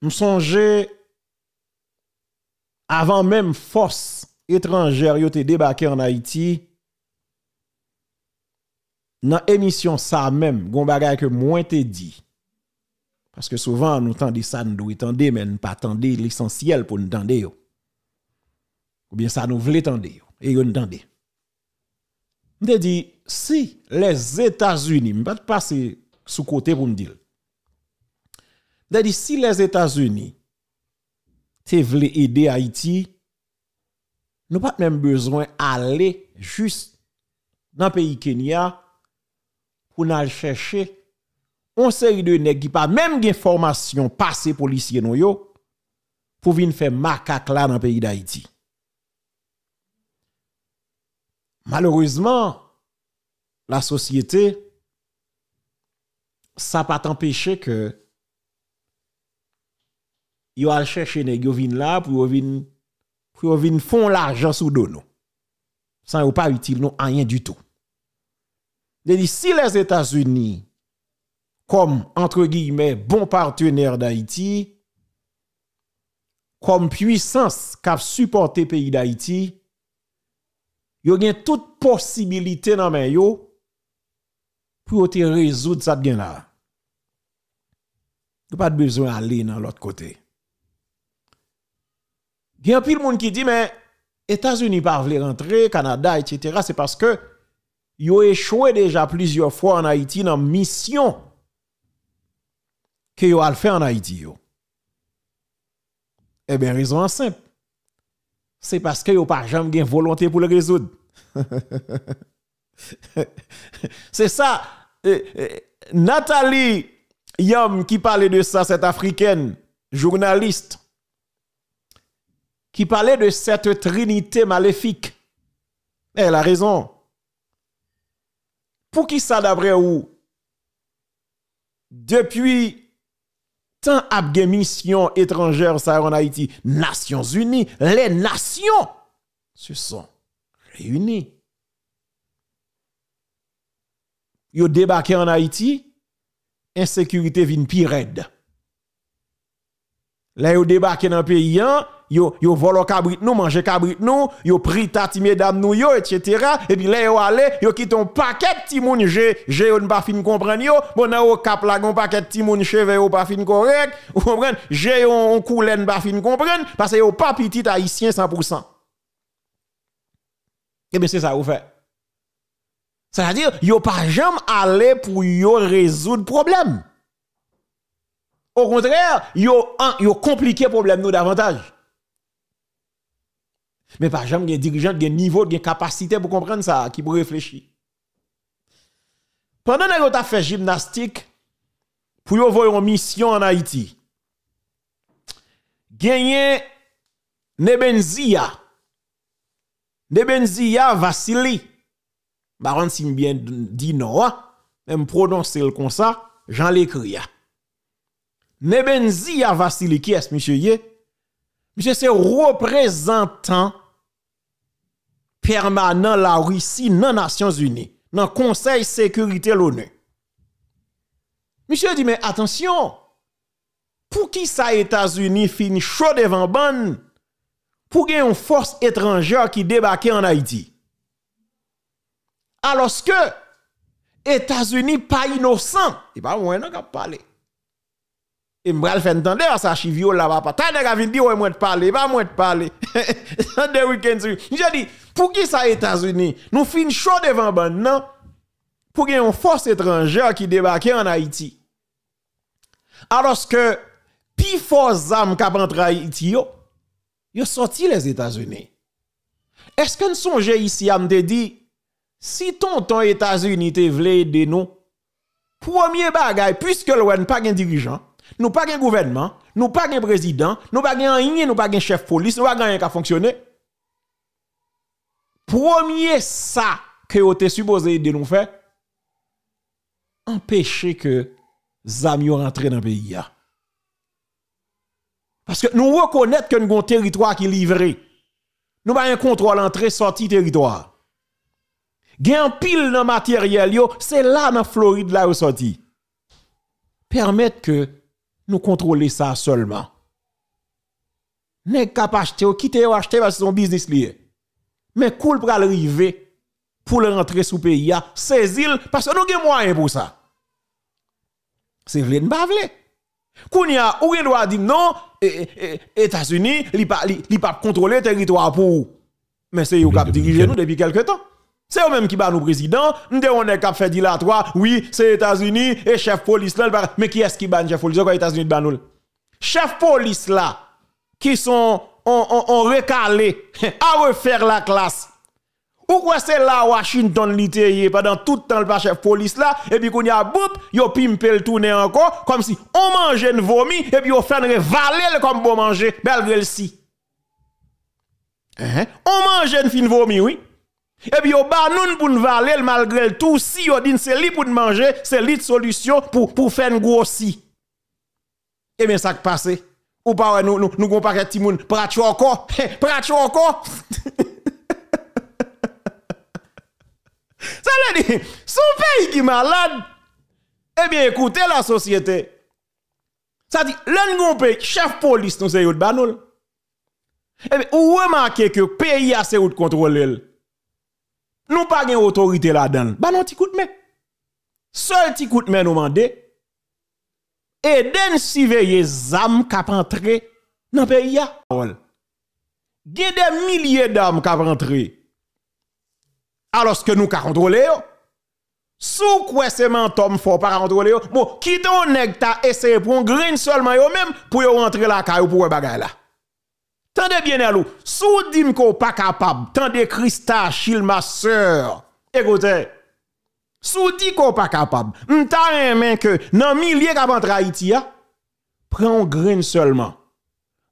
me songe avant même force étrangère yo te débarqué en Haïti dans émission ça même gon bagay que moi te dit parce que souvent nous tendez ça nous doit tendre mais nous pas tendre l'essentiel pour nous tendre yo ou bien ça nous voulait tendre et yo nous tendre me dit si les États-Unis me pas passer sous côté pour me dire me dit si les États-Unis te voulait aider Haïti nous pas même besoin aller juste dans le pays Kenya pour nous chercher une série de nèg qui pas même gen formation passé policier nou yo pour venir faire macaque là dans le pays d'Haïti. Malheureusement, la société ça pas empêché que yo al chercher nèg yo vinn là pour venir font l'argent sous dos nous. Ça n'est pas utile non rien du tout. Si les États-Unis, comme entre guillemets bon partenaire d'Haïti, comme puissance qui a supporté le pays d'Haïti, ils ont toute possibilité dans main yo pour te résoudre ça bien là. Pas de besoin d'aller dans l'autre côté. Il y a pile monde qui dit mais États-Unis pas veulent rentrer, Canada etc. c'est parce que ils ont échoué déjà plusieurs fois en Haïti dans mission que yo a fait en Haïti yo. Eh bien raison simple. C'est parce que yo pas jamais gen volonté pour le résoudre. C'est ça Nathalie Yom qui parlait de ça, cette africaine journaliste qui parlait de cette trinité maléfique. Elle a raison. Pour qui ça d'après où? Depuis tant de missions étrangères ça en Haïti, Nations Unies, les nations se sont réunies. Yo débarqué en Haïti, insécurité vient pire raide. Là yo débarqué dans le pays, yo volo cabrit nous, manger cabrit nous, yo pris tati mesdames nous yo, etc. Et puis là yo allé, yo quitte un paquet ti moun j'ai on pas fin comprendre yo, bon nan yo cap la gon paquet ti moun cheve yo pas fin correct, vous comprenez? J'ai on coulen pas fin comprendre parce que yo pas petit haïtien 100%. Et bien c'est ça vous fait. C'est-à-dire yo pas jamais aller pour yo résoudre problème. Au contraire, yo compliqué problème nous davantage. Mais pas jamais gen dirigeant gen niveau, gen capacité pour comprendre ça, qui pour réfléchir. Pendant que vous avez fait gymnastique pour vous voyer une mission en Haïti, gagné Nebenzia Vassili. Baron si bien dit non, même prononcer le comme ça, Jean l'écrit. Nebenzia Vassili qui est monsieur yé? Monsieur c'est représentant permanent la Russie dans les Nations Unies, dans le Conseil sécurité l'ONU. Monsieur dit mais attention, pour qui ça États-Unis fin chaud devant ban pour qu'il y ait une force étrangère qui débarque en Haïti? Alors que États-Unis pas innocent, et pas moi non cap parler. Et m'bral fait entendre ça chivio là-bas pas. T'as nèg vinn di ouais moi te parler, pas moi te parler. Des week-ends. J'ai dit pour qui ça États-Unis nous fin chaud devant ban non pour qu'il y ait une force étrangère qui débarque en Haïti. Alors que pi force armes k'ap entre Haïti yo sorti les États-Unis. Est-ce que nous songe ici à me dit si tonton États-Unis te vle aider nous premier bagay puisque l'on pas un dirigeant, nous pas un gouvernement, nous pas un président, nous pas rien, nous pas un chef police, nous pas rien qui fonctionner. Premier ça que vous êtes supposé aider nous faire empêcher que zami rentre dans le pays. Parce que nous reconnaissons que nous avons un territoire qui est livré. Nous avons un contrôle entrée sortie territoire. Gen pile dans matériel yo, c'est là dans Floride là où sorti. Permettre que nous contrôler ça seulement. N'est capable acheter ou quitter ou acheter parce que son business lié. Mais cool pour arriver pour le rentrer sous pays, saisir parce que nous avons moyen pour ça. C'est vrai, nous pas vrai. Kounya, ou doit dire non, États-Unis, il pas contrôler le territoire pour vous. Mais c'est eux qui dirigent nous depuis quelque temps. C'est eux même qui bat nous président, nous on est cap fait dilatoire, oui, c'est États-Unis et chef police là, mais qui est-ce qui bat chef police? Quoi États-Unis bat nous? Chef police là qui sont on recalé à refaire la classe. Ou quoi c'est là Washington l'ité pendant tout le temps le chef police là et puis qu'on y a boup yo pimpel tourner encore comme si on mangeait une vomi et puis on fait valer comme bon manger malgré le si. On mange une fin vomi oui. Et puis on ba nous pour valer malgré tout si on dit c'est li pour manger, c'est li de solution pour faire un gros si. Et bien ça qui passe ou pas nous gon paquet ti moun pratcho encore Ça veut dire, son pays qui est malade, eh bien, écoutez la société. Ça dit, l'un pays, chef police, nous c'est de banol. Eh bien, ou remarquez que le pays a c'est de contrôler. Nous pas une autorité là-dedans. Bah non, ti coup de main. Seul ti coup de main nous mande. Et den surveiller zam k'ap entrer dans le pays. Il y a des milliers d'âmes qui ont rentré. Alors que nous ka contrôler yo. Sou quoi c'est mentom fort pas contrôler yo. Bon, qui ton nèg ta essayer pour un grain seulement yo même pour yo rentrer la caillou pour bagay là. Tendez bien alou. Sou dim ko pas capable. Tendez Christa, Chil ma sœur. Écoutez. Sou di ko pas capable. M'ta remen que nan milliers ka rentre Haïti a prend un grain seulement.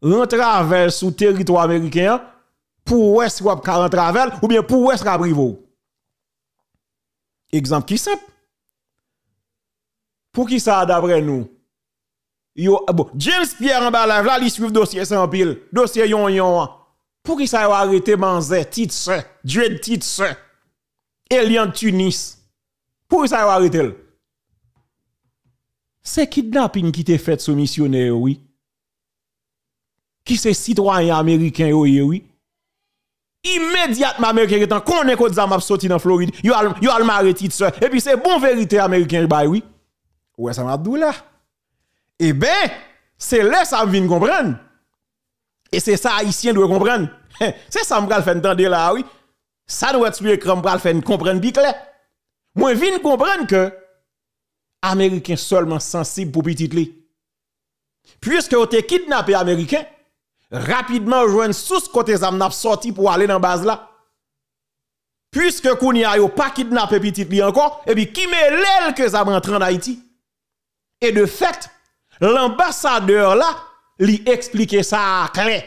Rentre avec sous territoire américain pour ouest ou ka rentre avec ou bien pour ouest ka privo. Exemple qui simple. Pour qui ça d'après nous? Yo, bon, James Pierre en bas là, il suit dossier sans pile. Dossier yon. Pour qui ça a arrêté Manzé, Titse, Dred Titse, Elian Tunis. Pour qui ça a arrêté? C'est kidnapping qui t'est fait sous missionnaire, oui. Qui c'est citoyen américain, oui. Immédiatement américain étant connaît que ça m'a sorti dans Floride, yo al maré Titse. Et puis c'est bon vérité américain, bah oui. Ouais, ça m'a dit là. Eh ben, c'est là ça vient comprendre. Et c'est ça haïtien doit comprendre. C'est ça m'pral faire entendre là oui. Ça doit être écran m'pral faire comprendre bien clair. Moi vinn comprendre que américain seulement sensible pour petit li. Puisque on te kidnappé américain, rapidement joindre sous côté ça n'a sorti pour aller dans base là. Puisque kounya yo pas kidnappé petit li encore et puis qui met l'aile que ça rentre en Haïti. Et de fait, l'ambassadeur là, lui explique ça clair.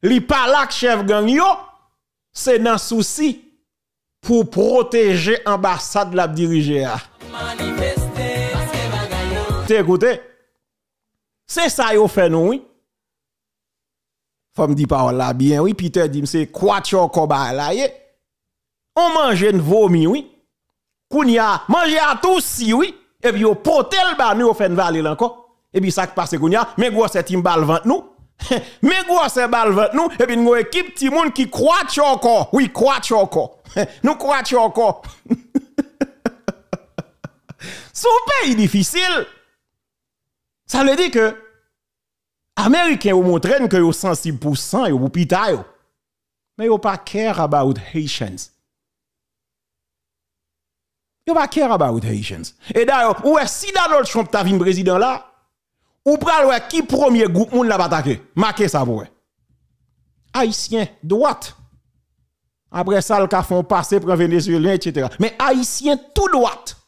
Li pas là chef gang yo, c'est dans souci pour protéger l'ambassade la diriger. Écoutez, c'est ça yo fait nous oui. Faut me dire pas là bien oui, Peter dit c'est quoi chocoba là yé. On mange une vomi oui. Kounya manger à tous si oui. Et puis, au potel, bah, nous, on fait une valise encore. Et puis, ça qui passe, kounya, mais gros, c'est une balle vente nous. Mais gros, c'est balle vente nous. Et puis, nous, équipe, petit monde qui croit encore. Oui, croit encore. Nous croit encore. Son pays difficile. Ça veut dire que, Américains, vous montrent que vous sensibles pour sang, vous pita yo. Mais vous pas care about Haitians. You pas care about Haitians. Et d'ailleurs, ou si Donald Trump t'a vu président là, ou pral qui premier groupe moun la attaquer. Marquez ça pour Haïtien droite. Après ça le ka font passer pour Vénézuélien etc. Mais Haïtien tout droite.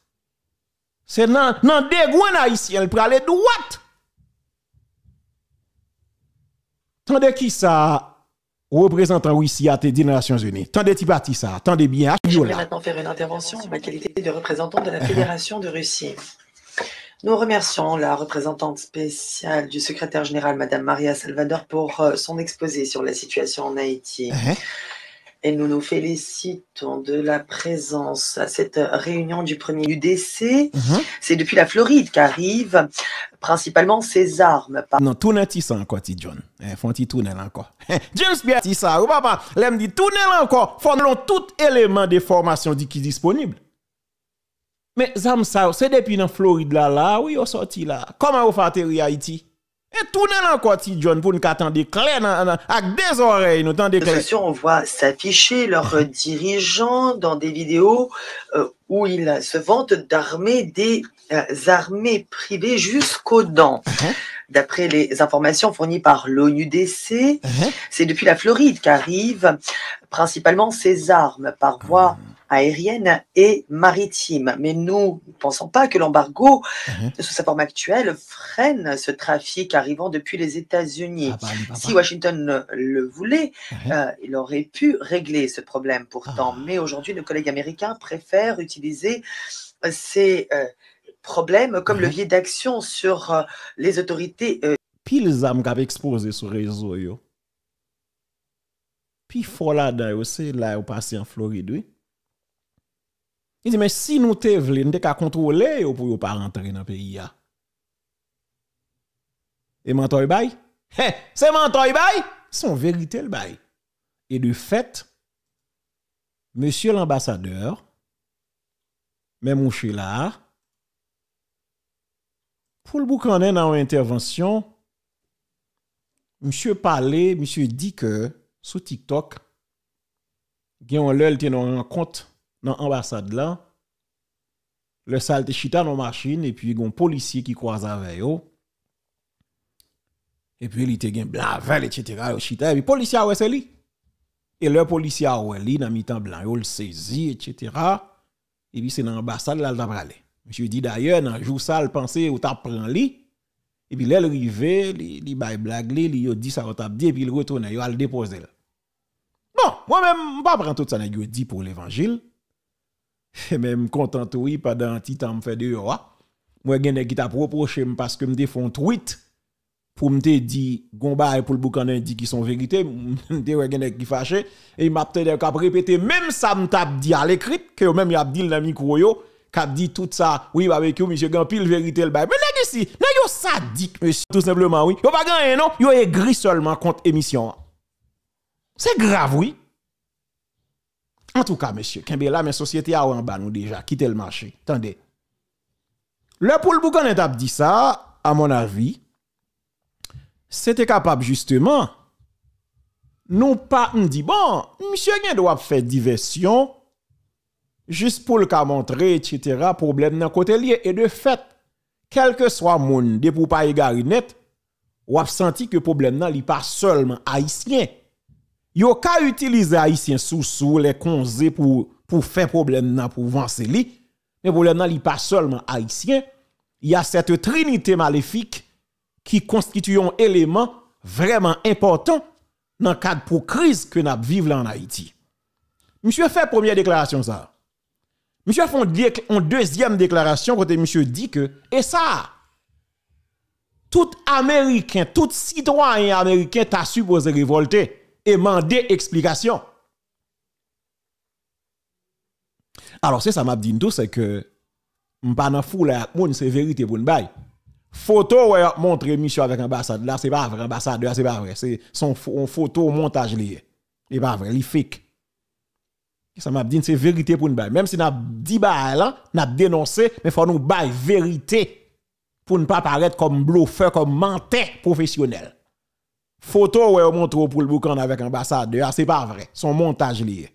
C'est nan dégouin Haïtien, il pral droite. Tandis qui ça représentant Russie a été dit dans les Nations Unies. Tendez ti parti ça, tendez bien. Je vais maintenant faire une intervention en ma qualité de représentant de la Fédération de Russie. Nous remercions la représentante spéciale du secrétaire général, Madame Maria Salvador, pour son exposé sur la situation en Haïti. Et nous nous félicitons de la présence à cette réunion du premier UDC. C'est depuis la Floride qu'arrivent principalement ces armes. Non, tout n'est pas ça encore, ti John. Faut un tourner encore. James Pierre dit ça, ou papa, l'aime dit tourner encore. Faut tout élément de formation qui est disponible. Mais zam ça, c'est depuis dans Floride là, oui, on sorti là. Comment on fait atterrir Haïti? Et tourner encore, ti John, pour nous attendre clair avec des oreilles, nous tendez clair. On voit s'afficher leurs dirigeants dans des vidéos où ils se vantent d'armer des armées privées jusqu'aux dents. D'après les informations fournies par l'ONUDC, c'est depuis la Floride qu'arrivent principalement ces armes par voie aérienne et maritime. Mais nous ne pensons pas que l'embargo, sous sa forme actuelle, freine ce trafic arrivant depuis les États-Unis. Si Washington le voulait, il aurait pu régler ce problème pourtant. Mais aujourd'hui, nos collègues américains préfèrent utiliser ces problèmes comme levier d'action sur les autorités. Pile zam qu'a exposé sur réseau yo. Puis faut là-dedans, c'est là où passer en Floride, oui. Il dit, mais si nous te voulons, nous devons contrôler pour ne pas rentrer dans le pays. Et mentoy bay? C'est mentoy bay? C'est en vérité le bay. Et de fait, monsieur l'ambassadeur, même mouché là, pour le boucaner dans une intervention, monsieur parlait, monsieur dit que sur TikTok, il y a un rencontre dans l'ambassade là, le salte chita dans la machine, et puis il y a un policier qui croise avec eux. Et puis il était blavel, etc. Chita, et puis le policier a c'est lui. Et le policier a lui, dans mi-temps blanc, il le saisit, etc. Et puis c'est dans l'ambassade là, il a parlé. Monsieur dit d'ailleurs, dans le jour ça, il pensait ou t'a pris lui. Et puis là, il arrive, il baille blague, il dit ça, il dit, et puis il retourne, il va le déposer. Bon, moi-même, je ne vais pas prendre tout ça, il dit pour l'évangile. Et même content, oui, pendant un petit temps, je fais de roi. Moi, il y a qui t'a reproché parce que je me fais un tweet pour me dire, Gomba pour le boucanin dit qu'ils sont vérité. Je me qui fâché. Et il m'a peut-être répété, même ça, me tape dit à l'écrit, que même il a dit dans le micro, qui a dit tout ça, oui, avec vous, monsieur Gampil, vérité le bail. Mais n'est-ce ici, n'est-ce sadique, monsieur, tout simplement, oui. Yo pas gagné, non? Yo aigri seulement contre émission. C'est grave, oui. En tout cas, monsieur, Kembela, mes sociétés a en bas nous déjà, quitter le marché. Attendez. Le pour le boucan a dit ça, à mon avis, c'était capable justement, non pas, on dit, bon, monsieur Gen doit faire diversion, juste pour le cas montrer, etc., problème dans côté lié. Et de fait, quel que soit monde, de pour pas égarer net, ou a senti que problème nan li pas seulement haïtien. Yo ka utiliser haïtien sous les konzé pour faire problème nan pour avancer li. Mais problème nan li pas seulement haïtien. Il y a cette trinité maléfique qui constitue un élément vraiment important dans le cadre pour crise que nous vivons en Haïti. Monsieur fait première déclaration ça. Monsieur fait une deuxième déclaration quand monsieur dit que et ça tout Américain, tout citoyen américain t'a supposé révolter et demander explication. Alors c'est ça m'a dit tout c'est que m'pa nan fou la moun c'est vérité pour n'bay. Photo ouais montrer monsieur avec ambassade là c'est pas vrai ambassadeur c'est pas vrai c'est son photo montage lié. C'est pas vrai, li fake. Ça m'a dit c'est vérité pour n'bay. Même si n'a dit ba là, n'a dénoncé mais faut nous bay vérité pour ne pas paraître comme bluffeur comme menteur professionnel. Photo ouais montre pour le boucan avec ambassadeur c'est pas vrai, son montage lié.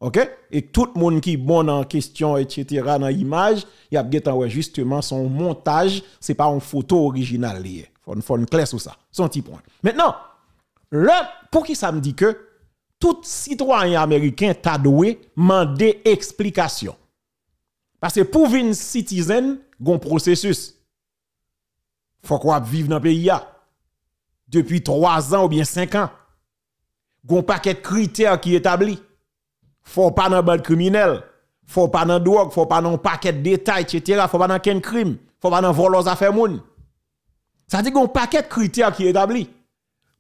OK? Et tout le monde qui est bon en question, etc., dans l'image, il y a justement son montage, c'est pas une photo originale liée. Faut une clair sur ça. Son petit point. Maintenant, pour qui ça me dit que tout citoyen américain t'a doué demander explication. Parce que pour une citizen, gon processus. Faut qu'on vive dans le pays depuis 3 ans ou bien 5 ans. Gon paquet de critères qui établi. Faut pas dans bande criminel, faut pas dans drogue, faut pas dans paquet de détails, etc. Faut pas dans ken crime, faut pas dans vol aux affaires moun. Ça dit qu'on paquet de critères qui est établi.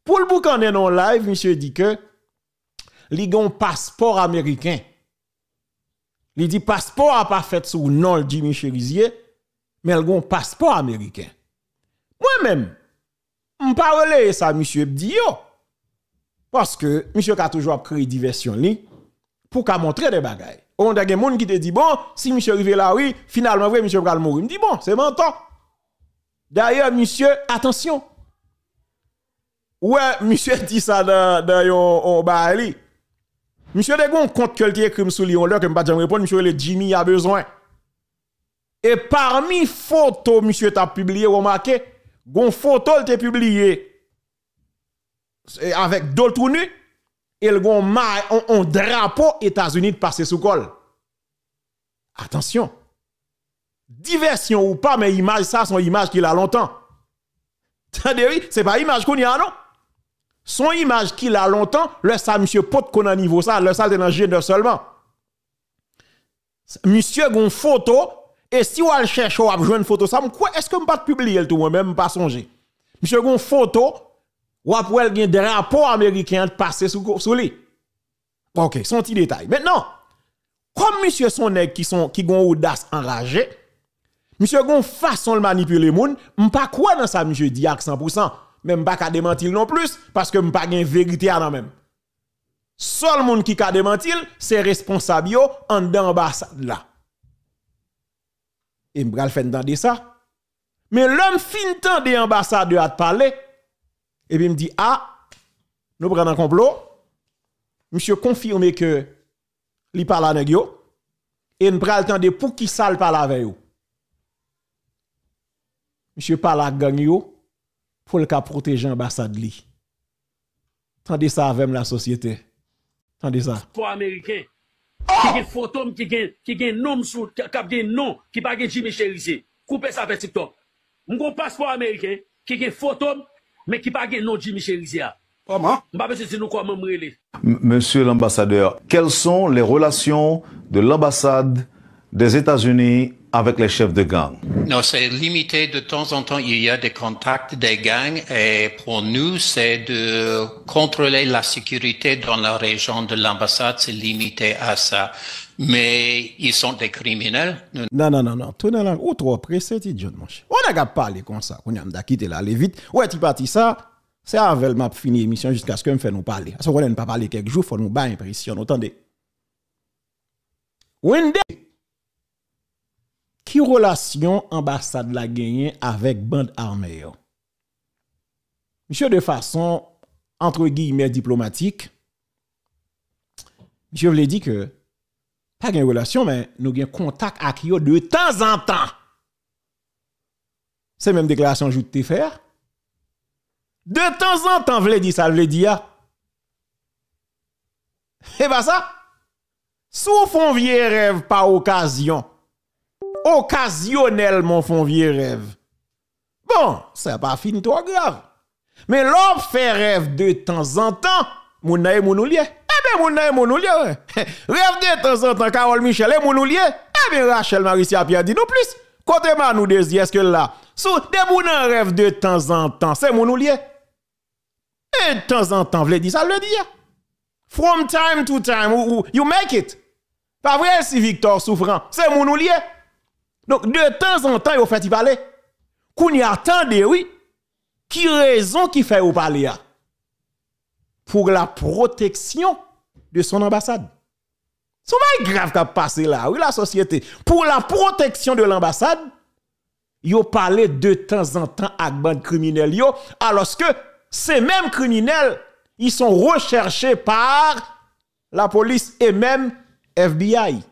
Pour le boucan non live, monsieur dit que li gon passeport américain. Il dit passeport a pas fait sous nom Jimmy Cherizier, mais il gon passeport américain. Moi-même, m'pa relayer ça monsieur dit yo. Parce que monsieur a toujours créé diversion li pour qu'a montrer des bagailles. On a des gens qui te dit bon, si monsieur arrive là oui, finalement vrai monsieur va mourir. Me dit bon, c'est menton. D'ailleurs monsieur, attention. Ouais, monsieur dit ça dans yon baali. Monsieur de gon compte que le écrit sous Lyon là que m'pa jamais répondre monsieur le Jimmy a besoin. Et parmi photos monsieur t'a publié remarqué, gon photo le t'a publié avec d'autres nus et le gon on drapeau États-Unis de passer sous col. Attention. Diversion ou pas mais image ça son image qu'il a longtemps. Attendez oui, c'est pas image qu'on y a non. Son image qu'il a longtemps, le ça monsieur pot qu'on a niveau ça, le ça est dans G9 seulement. Monsieur gon photo et si on cherche ou a besoin de photo ça, quoi est-ce que me pas publier tout moi même pas songer. Monsieur gon photo ou après il y a des rapports américains de passer sous lui. OK, son petit détail. Maintenant, comme monsieur son nèg qui gon audace enragé, monsieur gon façon de manipuler moun, m'pas quoi dans ça monsieur dit à 100%. Même pas qu'à démentir non plus parce que m'pas gen vérité à nan même. Seul monde qui ka démentir c'est responsable yo en dans ambassade là. Et m'bral fait entendre ça. Mais l'homme fin temps de ambassadeur à parler et puis me dit ah nous prenons un complot. Monsieur confirme que li parle avec yo et m'bral tande pour qui ça parle avec yo. Monsieur parle avec gang yo pour le cas protéger l'ambassade li. Tendez ça avec la société. Tendez ça. Pour américain qui gen photo qui gen nom sous cap gen nom qui pas gen Jimmy Cherizier. Coupez ça avec TikTok. M'gon passeport américain qui gen photo mais qui pas gen nom Jimmy Cherizier. Comment? M'pa besoin de nous comment m'rele. Monsieur l'ambassadeur, quelles sont les relations de l'ambassade des États-Unis avec les chefs de gang? Non, c'est limité. De temps en temps, il y a des contacts des gangs et pour nous, c'est de contrôler la sécurité dans la région de l'ambassade. C'est limité à ça. Mais ils sont des criminels. Non. Tournez là. Ou trop pressé, ti John, mon cher. On a qu'à parler comme ça. On a qu'à quitter là, aller vite. Ouais, tu parti ça. C'est avec m'a fini l'émission jusqu'à ce que me fait nous parler. Parce qu'on ne pas parler quelques jours, faut nous bas impression. Entendez? Wende. Qui relation ambassade la gagné avec bande armée? Monsieur de façon entre guillemets diplomatique, monsieur voulait dire que pas de relation mais nous avons contact avec eux de temps en temps. C'est même déclaration que je te faire. De temps en temps, voulait dire ça, voulait dire. Et pas ça. Sous font vieux rêve par occasion. Occasionnellement font vieux rêve. Bon, ça pas fini trop grave. Mais l'homme fait rêve de temps en temps, moun na moun lié. Eh bien, moun na moun lié. Rêve de temps en temps, Carole Michel et moun lié. Eh bien, Rachel Maricia Pierre dit nous plus. Côté ma nous désir, est-ce que là, sous des moun rêve de temps en temps, c'est moun lié. Et de temps en temps, vle dit ça, le dit. From time to time, you make it. Pas vrai si Victor souffrant, c'est moun lié. Donc, de temps en temps, il fait y parler. Qu'on y attendait, oui. Qui raison qui fait ou parler à? Pour la protection de son ambassade. C'est pas grave qu'a passé là, oui, la société. Pour la protection de l'ambassade, yo parlé de temps en temps à bande criminelle yo, alors que ces mêmes criminels, ils sont recherchés par la police et même FBI.